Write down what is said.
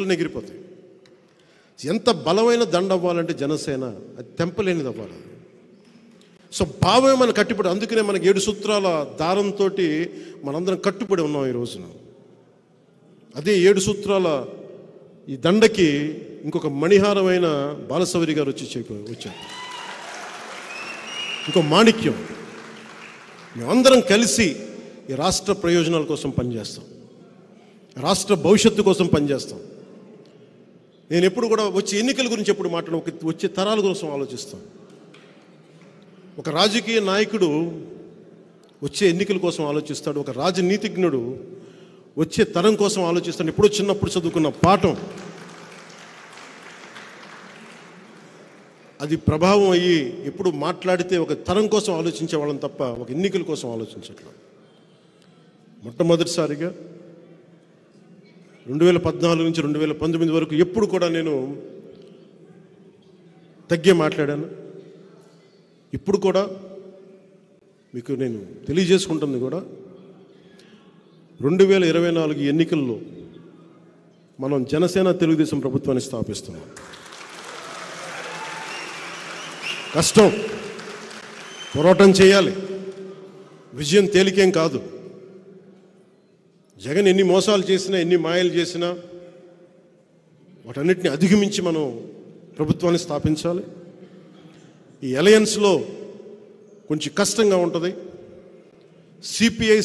ఎగిరిపోతాయి. ఎంత బలమైన దండ అవ్వాలంటే జనసేన అది తెంపలేనిది అవ్వాలి. సో భావమే మన కట్టుబడి, అందుకనే మనకి 7 సూత్రాల దారంతో మనందరం కట్టుబడి ఉన్నాం ఈ రోజున. అదే 7 సూత్రాల ఈ దండకి ఇంకొక మణిహారమైన బాలసవరి గారు వచ్చారు. ఇంకో మాణిక్యం. మేమందరం కలిసి ఈ రాష్ట్ర ప్రయోజనాల కోసం పనిచేస్తాం, రాష్ట్ర భవిష్యత్తు కోసం పనిచేస్తాం. నేను ఎప్పుడు కూడా వచ్చే ఎన్నికల గురించి ఎప్పుడు వచ్చే తరాల కోసం ఆలోచిస్తాం. ఒక రాజకీయ నాయకుడు వచ్చే ఎన్నికల కోసం ఆలోచిస్తాడు, ఒక రాజనీతిజ్ఞుడు వచ్చే తరం కోసం ఆలోచిస్తాడు. ఎప్పుడో చిన్నప్పుడు చదువుకున్న పాఠం అది ప్రభావం అయ్యి ఎప్పుడు మాట్లాడితే ఒక తరం కోసం ఆలోచించే వాళ్ళని తప్ప ఒక ఎన్నికల కోసం ఆలోచించట్లా. మొట్టమొదటిసారిగా 2014 నుంచి 2019 వరకు ఎప్పుడు కూడా నేను తగ్గే మాట్లాడాను. ఇప్పుడు కూడా మీకు నేను తెలియజేసుకుంటుంది కూడా 2024 ఎన్నికల్లో మనం జనసేన తెలుగుదేశం ప్రభుత్వాన్ని స్థాపిస్తున్నాం. కష్టం, పోరాటం చేయాలి, విజయం తేలికేం కాదు. జగన్ ఎన్ని మోసాలు చేసినా, ఎన్ని మాయలు చేసినా వాటన్నిటిని అధిగమించి మనం ప్రభుత్వాన్ని స్థాపించాలి. ఈ అలయన్స్లో కొంచెం కష్టంగా ఉంటుంది. సిపిఐ